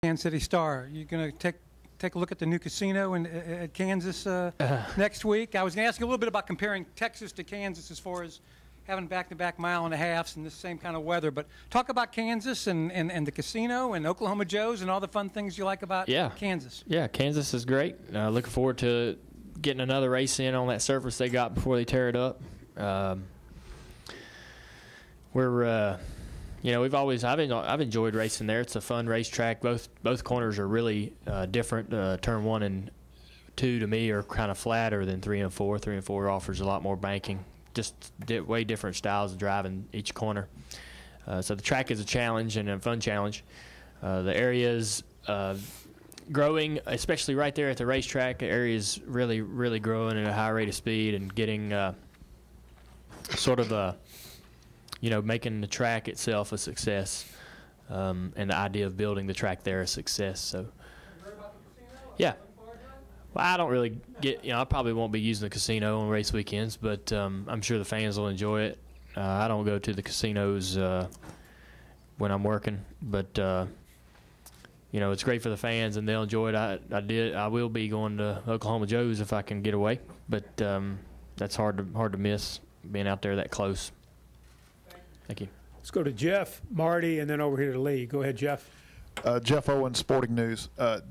Kansas City Star. You're going to take a look at the new casino at Kansas next week. I was going to ask you a little bit about comparing Texas to Kansas as far as having back-to-back mile-and-a-halves and the same kind of weather. But talk about Kansas and the casino and Oklahoma Joe's and all the fun things you like about Kansas. Yeah, Kansas is great. Looking forward to getting another race in on that surface they got before they tear it up. I've enjoyed racing there. It's a fun racetrack. Both corners are really different. Turn 1 and 2 to me are kind of flatter than 3 and 4. 3 and 4 offers a lot more banking. Just way different styles of driving each corner. So the track is a challenge and a fun challenge. The area is growing, especially right there at the racetrack. The area is really, really growing at a high rate of speed and getting making the track itself a success, and the idea of building the track there a success. So, yeah. Well, I don't really I probably won't be using the casino on race weekends, but I'm sure the fans will enjoy it. I don't go to the casinos when I'm working, but it's great for the fans and they'll enjoy it. I will be going to Oklahoma Joe's if I can get away, but that's hard to miss being out there that close. Thank you. Let's go to Jeff, Marty, and then over here to Lee. Go ahead, Jeff. Jeff Owen, Sporting News.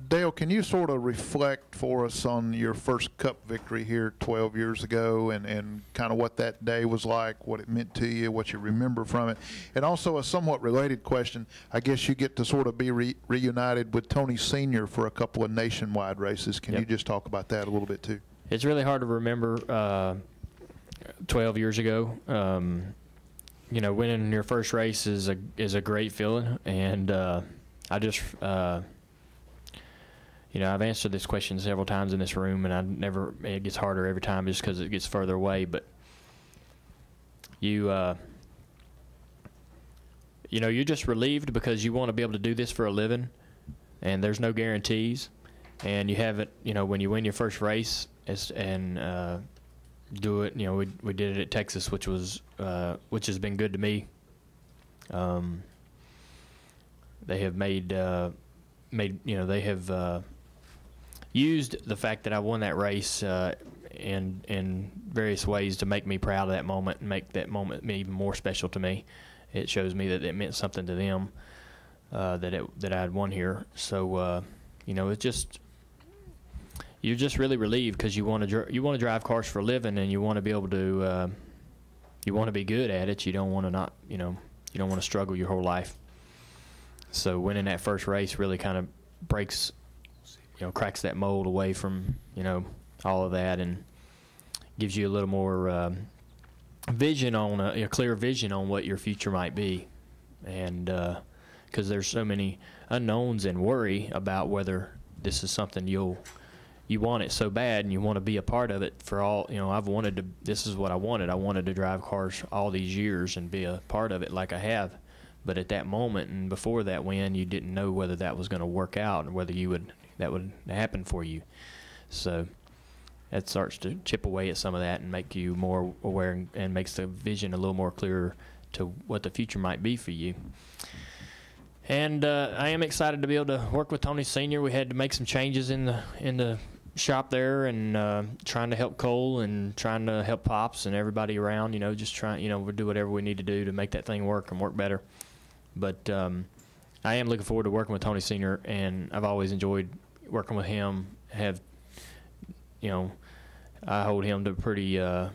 Dale, can you sort of reflect for us on your first Cup victory here 12 years ago and kind of what that day was like, what it meant to you, what you remember from it? And also a somewhat related question, I guess you get to sort of be reunited with Tony Sr. for a couple of nationwide races. Can you just talk about that a little bit too? It's really hard to remember 12 years ago. Winning your first race is a great feeling, and I've answered this question several times in this room, and it gets harder every time just because it gets further away. But you're just relieved because you want to be able to do this for a living, and there's no guarantees, and you have it. When you win your first race, do it. We did it at Texas, which has been good to me. They have they have used the fact that I won that race in various ways to make me proud of that moment and make that moment even more special to me. It shows me that it meant something to them that I had won here. So you're just really relieved because you want to drive cars for a living, and you want to be able to you want to be good at it. You don't want to you don't want to struggle your whole life. So winning that first race really kind of breaks, cracks that mold away from all of that and gives you a little more vision on a clear vision on what your future might be, and because there's so many unknowns and worry about whether this is something you want it so bad and you want to be a part of it for all. This is what I wanted. I wanted to drive cars all these years and be a part of it like I have. But at that moment and before that win, you didn't know whether that was going to work out and whether that would happen for you. So that starts to chip away at some of that and make you more aware and makes the vision a little more clearer to what the future might be for you. And I am excited to be able to work with Tony Sr. We had to make some changes in the shop there, and trying to help Cole and trying to help Pops and everybody around. Just trying. We'll do whatever we need to do to make that thing work and work better. But I am looking forward to working with Tony Sr. and I've always enjoyed working with him. I hold him to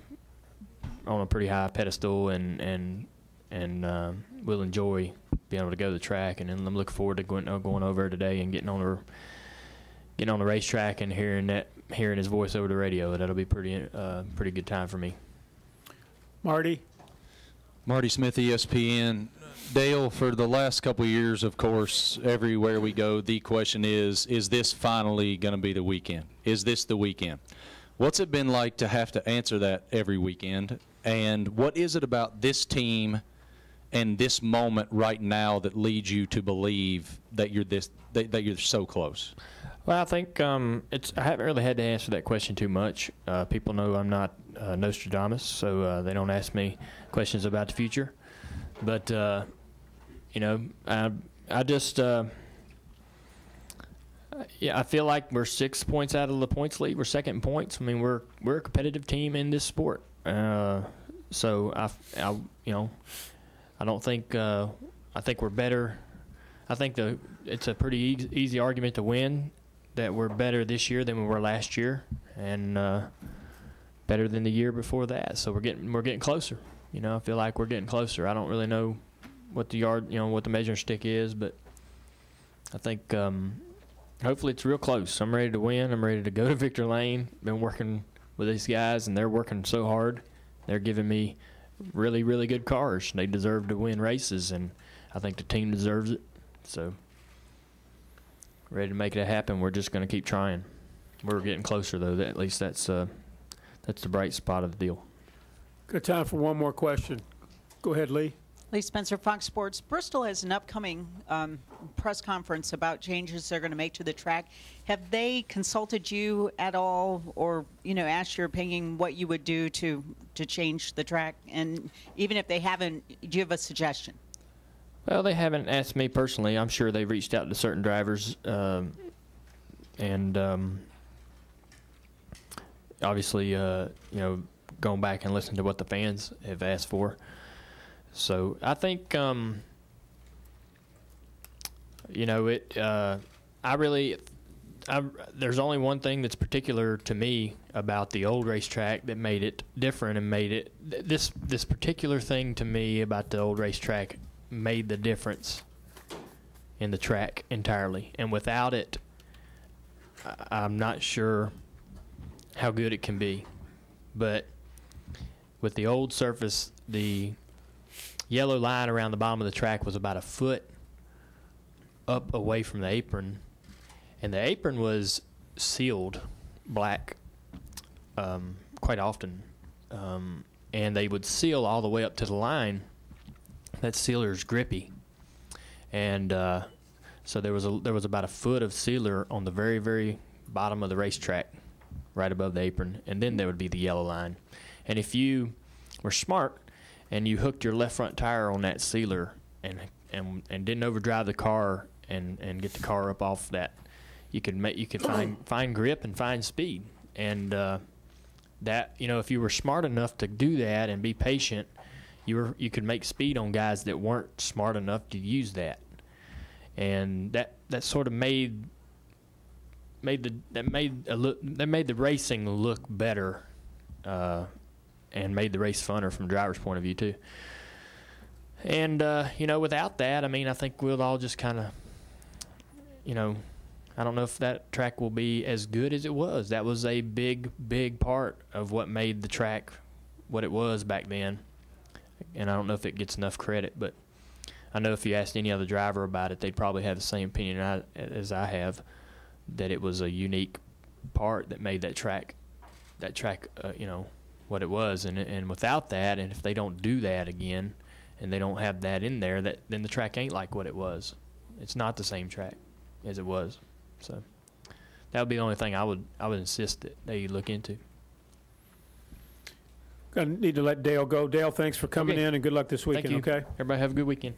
on a pretty high pedestal, and will enjoy being able to go to the track. And then I'm looking forward to going over today and getting on the racetrack and hearing his voice over the radio. That'll be pretty good time for me. Marty Smith, ESPN. Dale, for the last couple of years, of course, everywhere we go, the question is this finally going to be the weekend? Is this the weekend? What's it been like to have to answer that every weekend? And what is it about this team and this moment right now that leads you to believe that you're so close? Well, I think I haven't really had to answer that question too much. People know I'm not Nostradamus, so they don't ask me questions about the future. But I just Yeah, I feel like we're 6 points out of the points lead. We're second in points. I mean, we're a competitive team in this sport. So I don't think I think we're better. I think it's a pretty easy argument to win that we're better this year than we were last year, and better than the year before that. So we're getting closer. I feel like we're getting closer. I don't really know what what the measuring stick is, but I think hopefully it's real close. I'm ready to win. I'm ready to go to Victor Lane. Been working with these guys, and they're working so hard. They're giving me really, really good cars. They deserve to win races, and I think the team deserves it. So ready to make it happen. We're just going to keep trying. We're getting closer, though. At least that's the bright spot of the deal. Good time for one more question. Go ahead, Lee. Lee Spencer, Fox Sports. Bristol has an upcoming press conference about changes they're going to make to the track. Have they consulted you at all, or asked your opinion what you would do to change the track? And even if they haven't, do you have a suggestion? Well, they haven't asked me personally. I'm sure they've reached out to certain drivers, and obviously, going back and listening to what the fans have asked for. So I think, there's only one thing that's particular to me about the old racetrack that made it different and made it this particular thing to me about the old racetrack made the difference in the track entirely. And without it, I'm not sure how good it can be. But with the old surface, the yellow line around the bottom of the track was about a foot up away from the apron, and the apron was sealed black quite often, and they would seal all the way up to the line. That sealer's grippy, and so there was about a foot of sealer on the very, very bottom of the racetrack, right above the apron, and then there would be the yellow line. And if you were smart and you hooked your left front tire on that sealer and didn't overdrive the car and get the car up off that, you could find grip and find speed. And that, if you were smart enough to do that and be patient, you could make speed on guys that weren't smart enough to use that. And that sort of made the racing look better, and made the race funner from the driver's point of view too. And without that, I think we'll all just kind of, I don't know if that track will be as good as it was. That was a big, big part of what made the track what it was back then. And I don't know if it gets enough credit, but I know if you asked any other driver about it, they'd probably have the same opinion as I have, that it was a unique part that made that track, what it was. And without that, and if they don't do that again, and they don't have that in there, then the track ain't like what it was. It's not the same track as it was. So that would be the only thing I would insist that they look into. I need to let Dale go. Dale, thanks for coming in, and good luck this weekend. Thank you. Okay. Everybody have a good weekend.